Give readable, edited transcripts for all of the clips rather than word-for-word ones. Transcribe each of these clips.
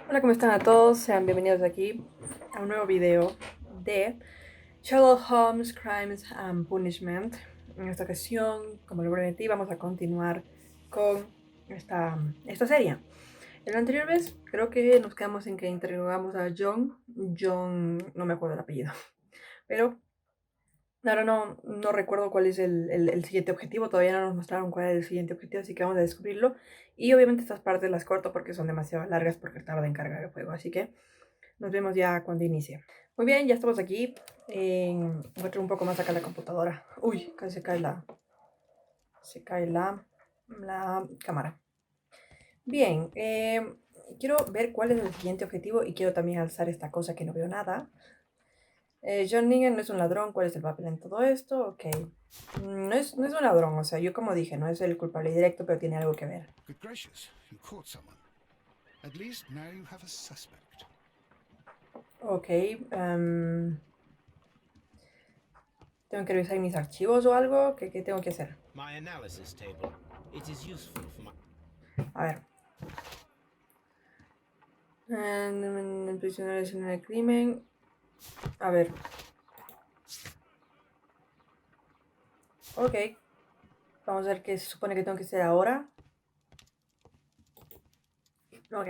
Hola, ¿cómo están a todos? Sean bienvenidos aquí a un nuevo video de Sherlock Holmes Crimes and Punishment. En esta ocasión, como lo prometí, vamos a continuar con esta serie. En la anterior vez creo que nos quedamos en que interrogamos a John. John, no me acuerdo el apellido, pero ahora no recuerdo cuál es el siguiente objetivo. Todavía no nos mostraron cuál es el siguiente objetivo, así que vamos a descubrirlo. Y obviamente estas partes las corto porque son demasiado largas porque tarda en cargar el juego, así que nos vemos ya cuando inicie. Muy bien, ya estamos aquí. Voy a traer un poco más acá la computadora. Uy, casi se cae la cámara. Bien, quiero ver cuál es el siguiente objetivo y quiero también alzar esta cosa que no veo nada. John Negan no es un ladrón. ¿Cuál es el papel en todo esto? Ok. No es un ladrón, o sea, yo como dije, no es el culpable directo, pero tiene algo que ver. Good gracious, you caught someone. At least now you have a suspect. Ok. ¿Tengo que revisar mis archivos o algo? ¿Qué tengo que hacer? My analysis table. It is useful for my... A ver. Prisioneros en el crimen. A ver. Ok. Vamos a ver qué se supone que tengo que hacer ahora. Ok.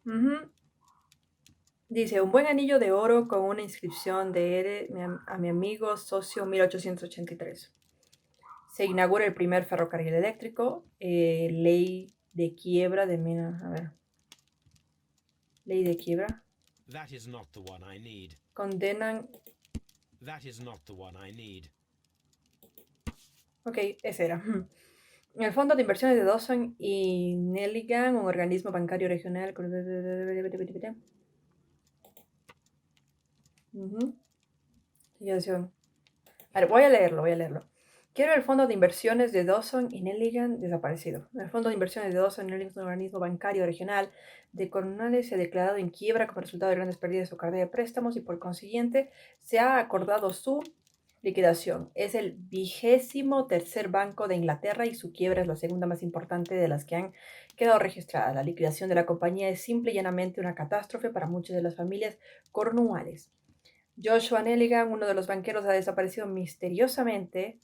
Ujú. Dice, un buen anillo de oro con una inscripción de a mi amigo socio 1883. Se inaugura el primer ferrocarril eléctrico. Ley de quiebra de mina. A ver. Ley de quiebra. That is not the one I need. Condenan. That is not the one I need. Ok, ese era. El Fondo de Inversiones de Dawson y Nelligan, un organismo bancario regional. Ujú. Siguiente. A ver, voy a leerlo. Quiero el Fondo de Inversiones de Dawson y Nelligan desaparecido. El Fondo de Inversiones de Dawson y Nelligan es un organismo bancario regional de Cornwall. Se ha declarado en quiebra como resultado de grandes pérdidas de su cartera de préstamos y por consiguiente se ha acordado su liquidación. Es el 23º banco de Inglaterra y su quiebra es la segunda más importante de las que han quedado registradas. La liquidación de la compañía es simple y llanamente una catástrofe para muchas de las familias cornuales. Joshua Nelligan, uno de los banqueros, ha desaparecido misteriosamente.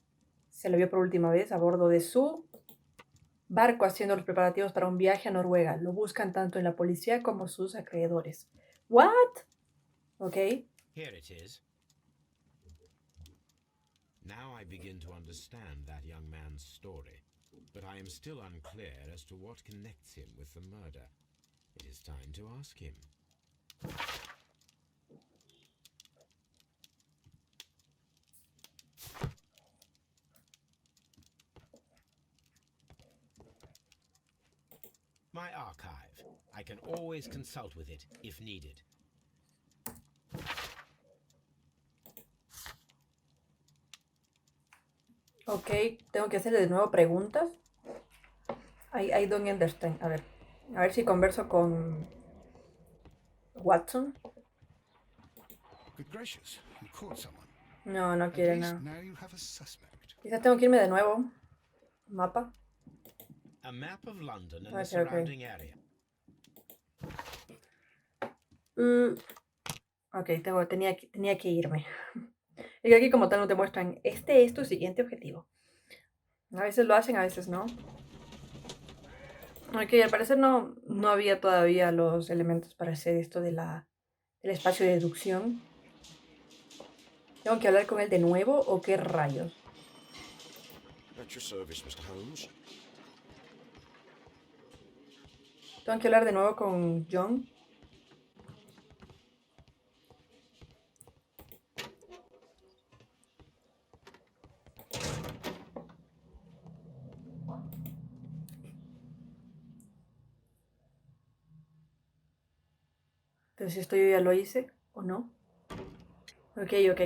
Se lo vio por última vez a bordo de su barco haciendo los preparativos para un viaje a Noruega. Lo buscan tanto en la policía como sus acreedores. ¿What? Ok. Here it is. Now I begin to understand that young man's story, but I am still unclear as to what connects him with the murder. It is time to ask him. My archive. I can always consult with it if needed. Ok, tengo que hacerle de nuevo preguntas. I don't understand. A ver si converso con Watson. Good gracious, you caught someone. No, no At quiere least nada. now you have a suspect. Quizás tengo que irme de nuevo. Mapa. A map of London and the Ok, ok. surrounding area. Ok, tenía que irme. Es que aquí como tal no te muestran, este es tu siguiente objetivo. A veces lo hacen, a veces no. Ok, al parecer no había todavía los elementos para hacer esto del espacio de deducción. ¿Tengo que hablar con él de nuevo o qué rayos? At your service, Mr. Holmes. ¿Tengo que hablar de nuevo con John? Entonces esto yo ya lo hice o no. Ok, ok.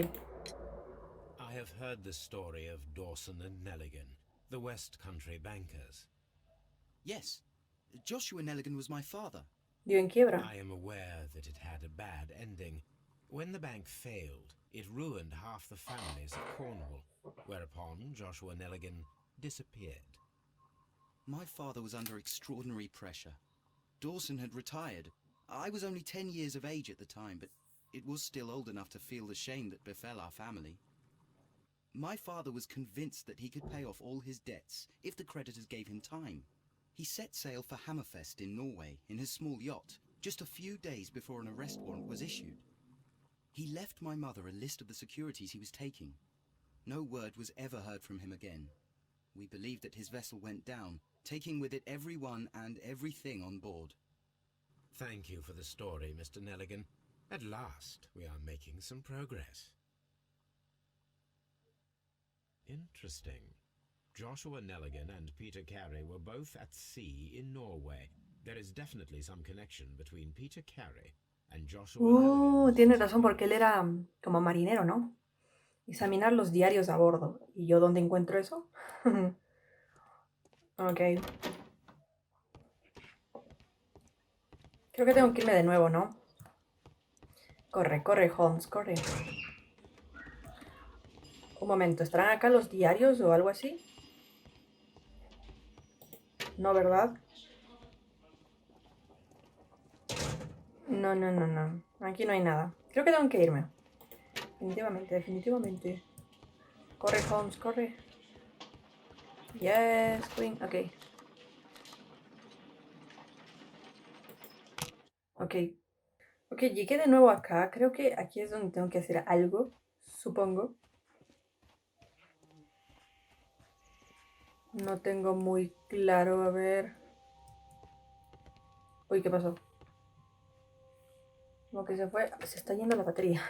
I have heard the story of Dawson and Nelligan, the West Country bankers. Yes, Joshua Nelligan was my father. Dio en quiebra. I am aware that it had a bad ending. When the bank failed, it ruined half the families of Cornwall, whereupon Joshua Nelligan disappeared. My father was under extraordinary pressure. Dawson had retired. I was only 10 years of age at the time, but it was still old enough to feel the shame that befell our family. My father was convinced that he could pay off all his debts if the creditors gave him time. He set sail for Hammerfest in Norway in his small yacht, just a few days before an arrest warrant was issued. He left my mother a list of the securities he was taking. No word was ever heard from him again. We believe that his vessel went down, taking with it everyone and everything on board. Thank you for the story, Mr. Nelligan. At last, we are making some progress. Interesting. Joshua Nelligan and Peter Carey were both at sea in Norway. There is definitely some connection between Peter Carey and Joshua Nelligan. Tienes razón porque él era como marinero, ¿no? Examinar los diarios a bordo. ¿Y yo dónde encuentro eso? Ok. Creo que tengo que irme de nuevo, ¿no? Corre, corre, Holmes, corre. Un momento, ¿estarán acá los diarios o algo así? No, ¿verdad? No, no, no, no. Aquí no hay nada. Creo que tengo que irme. Definitivamente, definitivamente. Corre, Holmes, corre. Yes, Queen. Ok. Ok. Ok, llegué de nuevo acá. Creo que aquí es donde tengo que hacer algo. Supongo. No tengo muy claro. A ver. Uy, ¿qué pasó? Como que se fue. Se está yendo la batería.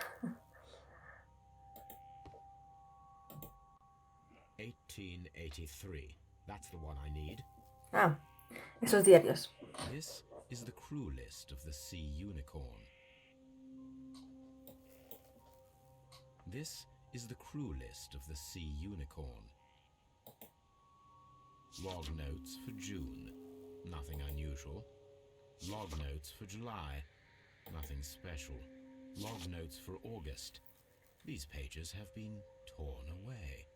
1883. That's the one I need. Ah, esos diarios. This is the crew list of the Sea Unicorn. This is the crew list of the Sea Unicorn. Log notes for June. Nothing unusual. Log notes for July. Nothing special. Log notes for August. These pages have been torn away.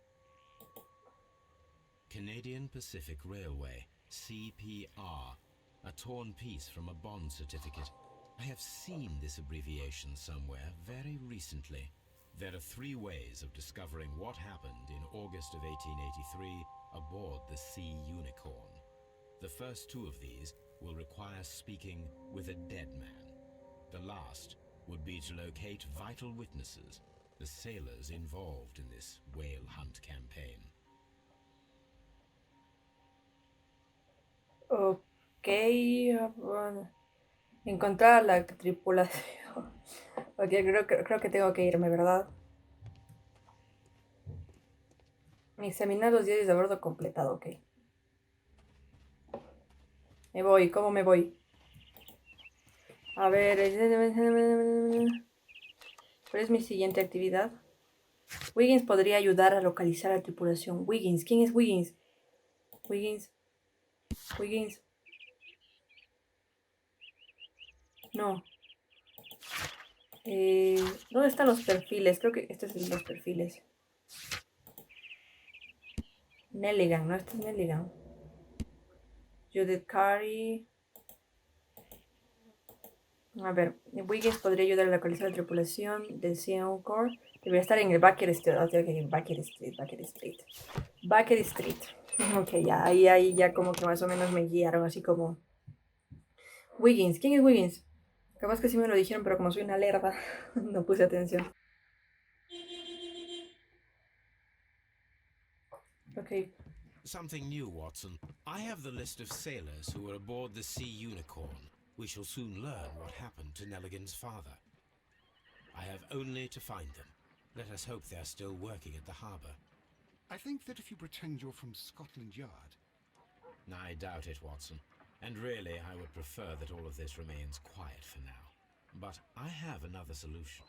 Canadian Pacific Railway, CPR. A torn piece from a bond certificate. I have seen this abbreviation somewhere very recently. There are 3 ways of discovering what happened in August of 1883 aboard the Sea Unicorn. The first 2 of these will require speaking with a dead man. The last would be to locate vital witnesses, the sailors involved in this whale hunt campaign. Ok, bueno. Encontrar la tripulación. Ok, creo que tengo que irme, ¿verdad? Examinar los diarios de bordo completado, ok. Me voy, ¿cómo me voy? A ver, ¿cuál es mi siguiente actividad? Wiggins podría ayudar a localizar a la tripulación. Wiggins, ¿quién es Wiggins? Wiggins. Wiggins. No. ¿Dónde están los perfiles? Creo que este es los perfiles. Nelligan, no, este es Nelligan. Judith Carey. A ver, Wiggins podría ayudar a localizar la tripulación del Sea Core. Debería estar en el Baker Street. Okay, Baker Street, Baker Street. Baker Street. Ok, ya, ahí ya como que más o menos me guiaron, así como... Wiggins, ¿quién es Wiggins? Capaz que sí me lo dijeron, pero como soy una lerda, no puse atención. Ok. Something new, Watson. I have the list of sailors who were aboard the Sea Unicorn. We shall soon learn what happened to Nelligan's father. I have only to find them. Let us hope they're still working at the harbour. I think that if you pretend you're from Scotland Yard... I doubt it, Watson. And really, I would prefer that all of this remains quiet for now. But I have another solution.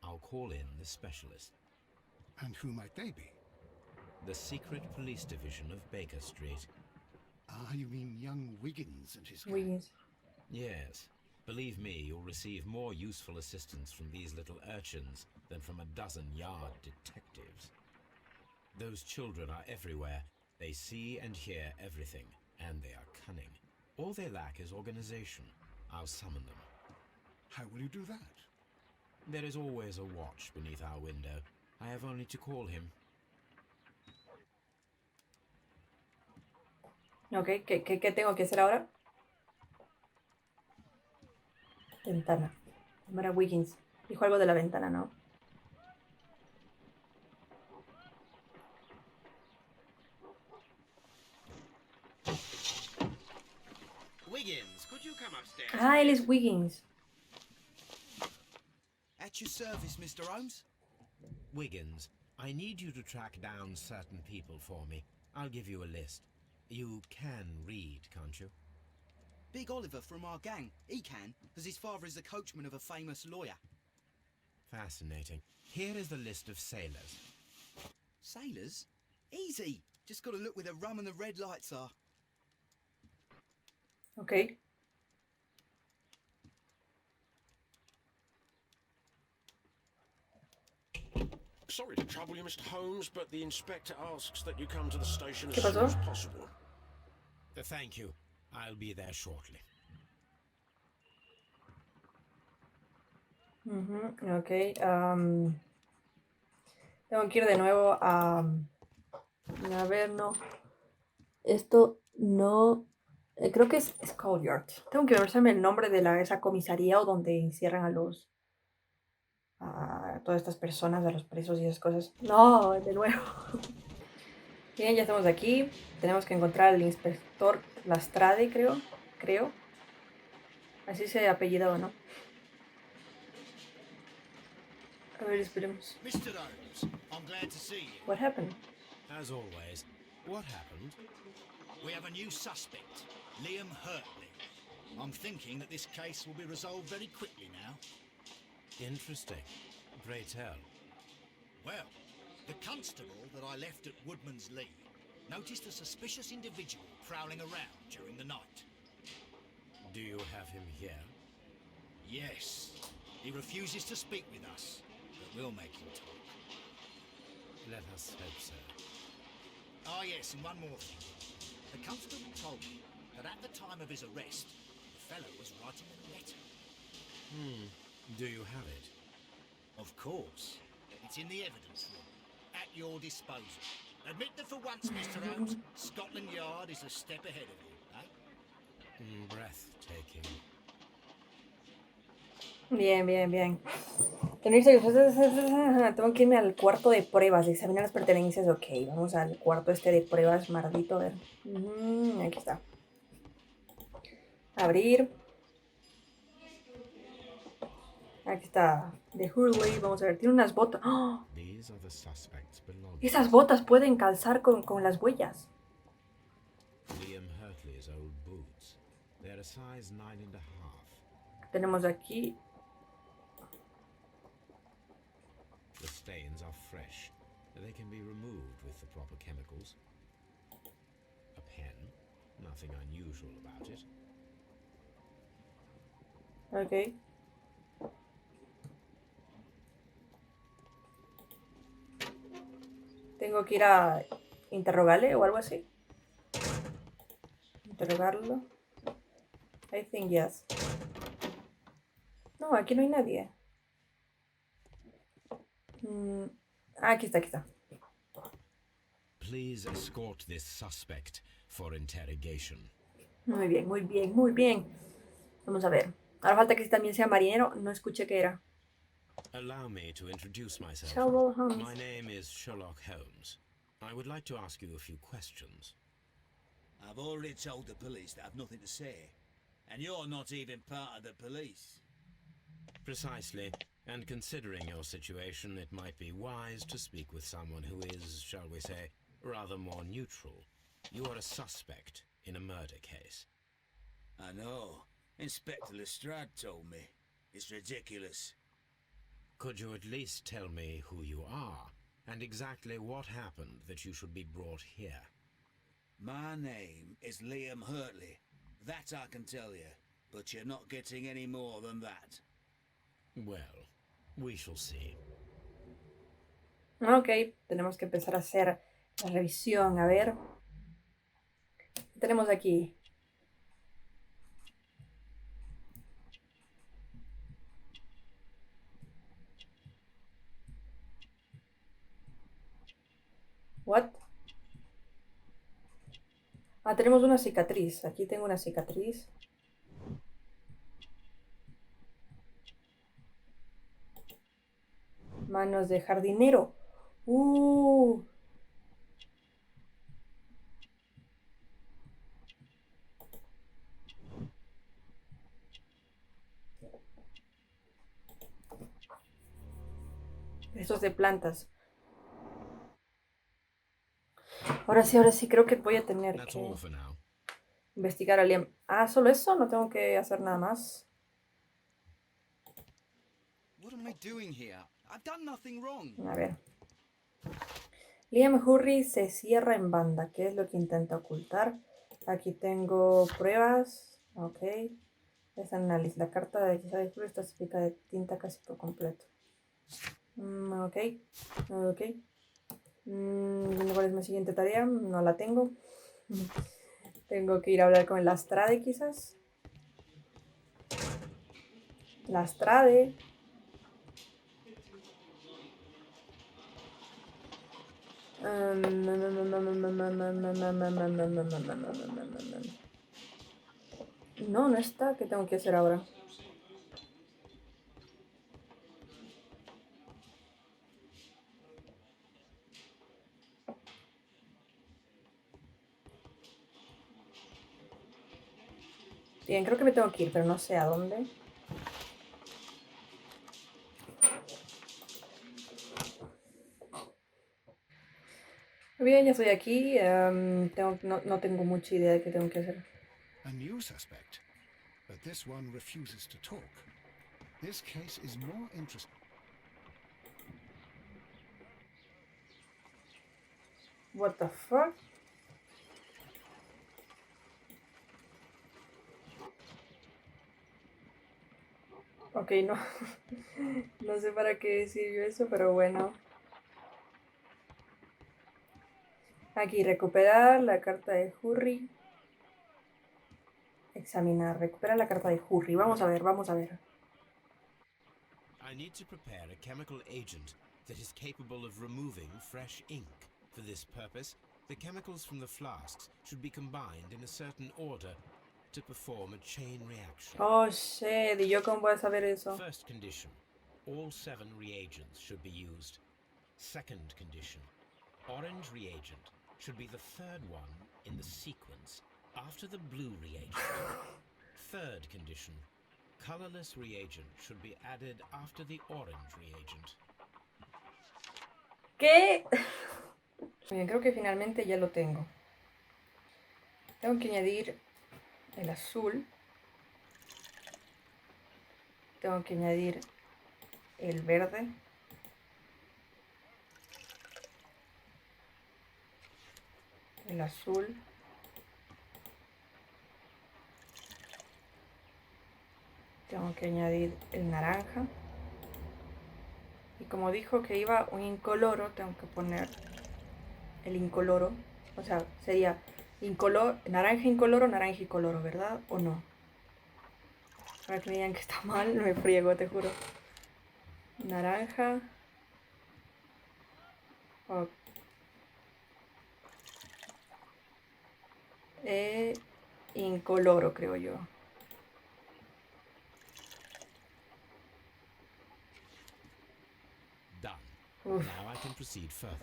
I'll call in the specialist. And who might they be? The secret police division of Baker Street. Ah, you mean young Wiggins and his gang? Wiggins. Yes. Believe me, you'll receive more useful assistance from these little urchins than from a dozen yard detectives. Those children are everywhere. They see and hear everything, and they are cunning. All they lack is organization. I'll summon them. How will you do that? There is always a watch beneath our window. I have only to call him. Ok, ¿qué tengo que hacer ahora? Ventana. Llamar a Wiggins. Dijo algo de la ventana, ¿no? Wiggins, could you come upstairs? Ah, él es Wiggins. At your service, Mr. Holmes. Wiggins, I need you to track down certain people for me. I'll give you a list. You can read, can't you? Big Oliver from our gang. He can, because his father is the coachman of a famous lawyer. Fascinating. Here is the list of sailors. Sailors? Easy. Just got to look where the rum and the red lights are. Ok. Sorry to trouble you, Mr. Holmes, but the inspector asks that you come to the station as ¿Qué soon pasó? as possible. Thank you. I'll be there shortly. Ok. Tengo que ir de nuevo a ver, no. Esto no. Creo que es Scottyard. Tengo que verse el nombre de esa comisaría o donde encierran a todas estas personas, a los presos y esas cosas. No, de nuevo. Bien, ya estamos aquí. Tenemos que encontrar al inspector Lastrade, creo. Así se apellidaba, ¿no? A ver, esperemos. Mr. Holmes, I'm glad to see you. What happened? As always, what happened? We have a new suspect, Liam Hurtley. I'm thinking that this case will be resolved very quickly now. Interesting. Pray tell. Well, the constable that I left at Woodman's Lee noticed a suspicious individual prowling around during the night. Do you have him here? Yes, he refuses to speak with us, but we'll make him talk. Let us hope so. Ah, yes, and one more thing. The constable told me that at the time of his arrest, the fellow was writing a letter. Do you have it? Of course. It's in the evidence room, at your disposal. Admit that for once, Mr. Holmes, Scotland Yard is a step ahead of you, eh? Breathtaking. Bien. Tengo que irme al cuarto de pruebas, examinar las pertenencias. Ok, vamos al cuarto de pruebas, maldito. A ver. Aquí está. Abrir. Aquí está. De Hurley. Vamos a ver. Tiene unas botas. ¡Oh! These are the suspects belonging. Esas botas pueden calzar con las huellas. Liam Hurtley's old boots. They're a size 9.5. Tenemos aquí. The stains are fresh. They can be removed with the proper chemicals. A pen. Nothing unusual about it. Ok. Tengo que ir a interrogarle o algo así. Interrogarlo. I think yes. No, aquí no hay nadie. Aquí está. Please escort this suspect for interrogation. Muy bien. Vamos a ver. Ahora falta que también sea marinero. No escuché qué era. Allow me to introduce myself. Sherlock Holmes. My name is Sherlock Holmes. I would like to ask you a few questions. I've already told the police that I've nothing to say. And you're not even part of the police. Precisely. And considering your situation, it might be wise to speak with someone who is, shall we say, rather more neutral. You are a suspect in a murder case. I know. Inspector Lestrade told me. It's ridiculous. Could you at least tell me who you are, and exactly what happened that you should be brought here? My name is Liam Hurtley. That I can tell you. But you're not getting any more than that. Well, we shall see. Ok, tenemos que empezar a hacer la revisión. A ver. ¿Qué tenemos aquí? What? Ah, tenemos una cicatriz. Aquí tengo una cicatriz. Manos de jardinero. Uh. Estos de plantas. Ahora sí, creo que voy a tener That's que all for now. investigar a Liam. Ah, ¿solo eso? No tengo que hacer nada más. What am I doing here? I've done nothing wrong. A ver. Liam Hurry se cierra en banda. ¿Qué es lo que intenta ocultar? Aquí tengo pruebas. Ok. Es análisis. La carta de quizá de Hurry está certificada de tinta casi por completo. Ok. Ok. ¿Cuál es mi siguiente tarea? No la tengo. Tengo que ir a hablar con el Astrade quizás. Lastrade. No, no está. ¿Qué tengo que hacer ahora? Bien, creo que me tengo que ir, pero no sé a dónde. Bien, ya estoy aquí. No tengo mucha idea de qué tengo que hacer. A new suspect, but this one refuses to talk. This case is more interesting. What the fuck? Ok, no. No sé para qué sirvió eso, pero bueno. Aquí, recuperar la carta de Hurry. Examinar, recupera la carta de Hurry. Vamos a ver, vamos a ver. I need to prepare a chemical agent that is capable of removing fresh ink. For this purpose, the chemicals from the flasks should be combined in a certain order to perform a chain reaction. Oh, shit. ¿Y yo cómo voy a saber eso? First condition, all 7 reagents should be used. Second condition, orange reagent should be the third one in the sequence after the blue reagent. Third condition, colorless reagent should be added after the orange reagent. ¿Qué? Bien, creo que finalmente ya lo tengo. Tengo que añadir el azul. Tengo que añadir el verde. El azul. Tengo que añadir el naranja. Y como dijo que iba un incoloro, tengo que poner el incoloro. O sea, sería naranja incoloro, ¿verdad? ¿O no? Para que me digan que está mal, me friego, te juro. Naranja. Oh. Incoloro, creo yo. Done. Uf. Now I can proceed further.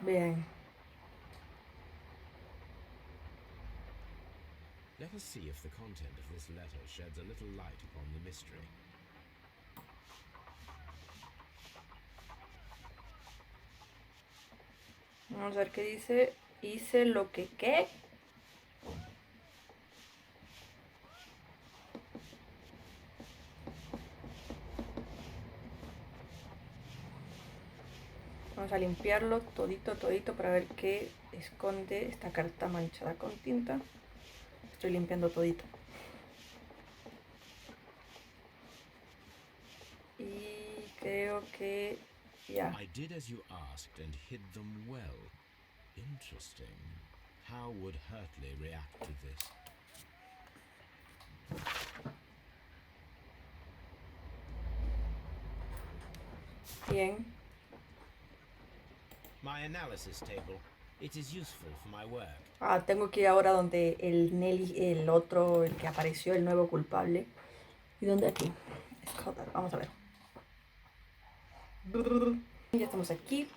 Bien. Let us see if the content of this letter sheds a little light upon the mystery. Vamos a ver qué dice. Hice lo que qué. Vamos a limpiarlo todito para ver qué esconde esta carta manchada con tinta. Estoy limpiando todito. Y creo que ya. I did as you asked and hid them well. Interesting. How would Hurtley react to this? Bien. My analysis table. It is useful for my work. Ah, tengo que ir ahora donde el otro, el que apareció, el nuevo culpable. ¿Y dónde aquí? Scotland, vamos a ver. Ya estamos aquí.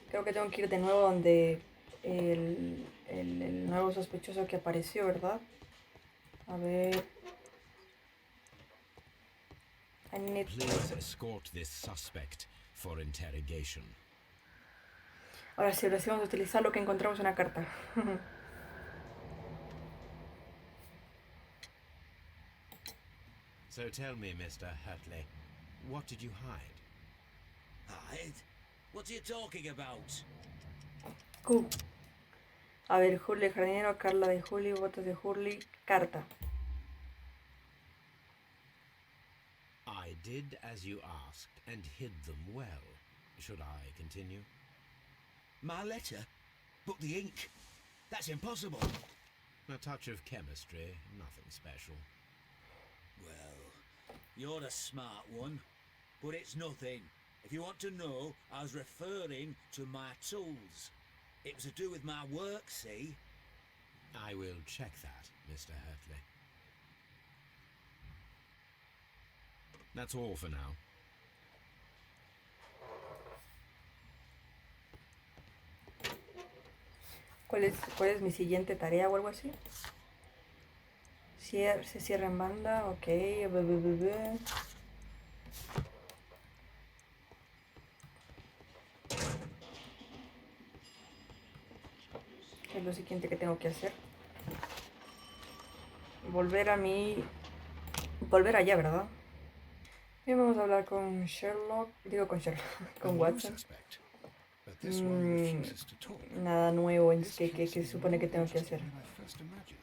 Creo que tengo que ir de nuevo donde el nuevo sospechoso que apareció, ¿verdad? A ver. I need... Please escort this suspect for interrogation. Ahora sí, vamos a utilizar lo que encontramos en la carta. So tell me, Mr. Hurtley, what did you hide? Hide? What are you talking about? Q. A ver, Hurley jardinero, Carla de Hurley, botas de Hurley, carta. I did as you asked and hid them well. Should I continue? My letter? But the ink? That's impossible. A touch of chemistry, nothing special. Well, you're a smart one, but it's nothing. If you want to know, I was referring to my tools. It was to do with my work, see? I will check that, Mr. Hurtley. That's all for now. ¿Cuál es mi siguiente tarea o algo así? Se cierra en banda, ok. ¿Qué es lo siguiente que tengo que hacer? Volver allá, ¿verdad? Bien, vamos a hablar con Sherlock. Digo con Sherlock, A con new Watson. suspect, but this one refuses to talk. Nada nuevo en This que case se is supone que more tengo que hacer. interesting than I first imagined.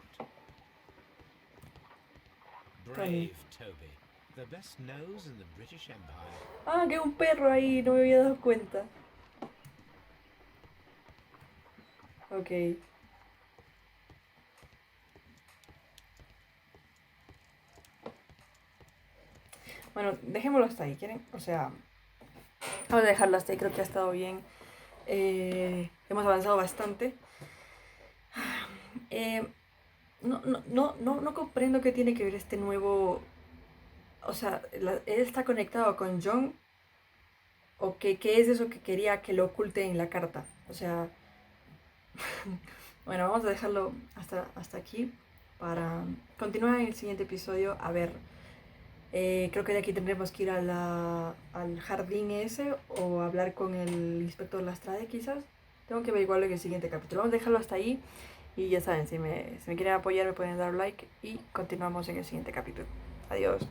Brave Toby. The best nose in the British Empire. Ah, que un perro ahí, no me había dado cuenta. Ok. Bueno, dejémoslo hasta ahí, ¿quieren? O sea, vamos a dejarlo hasta ahí, creo que ha estado bien. Hemos avanzado bastante. No comprendo qué tiene que ver este nuevo... O sea, él está conectado con John. ¿O qué es eso que quería que lo oculte en la carta? O sea... Bueno, vamos a dejarlo hasta aquí para continuar en el siguiente episodio. A ver, creo que de aquí tendremos que ir al jardín ese o hablar con el inspector Lastrade quizás. Tengo que averiguarlo en el siguiente capítulo. Vamos a dejarlo hasta ahí y ya saben, si me quieren apoyar me pueden dar like y continuamos en el siguiente capítulo. Adiós.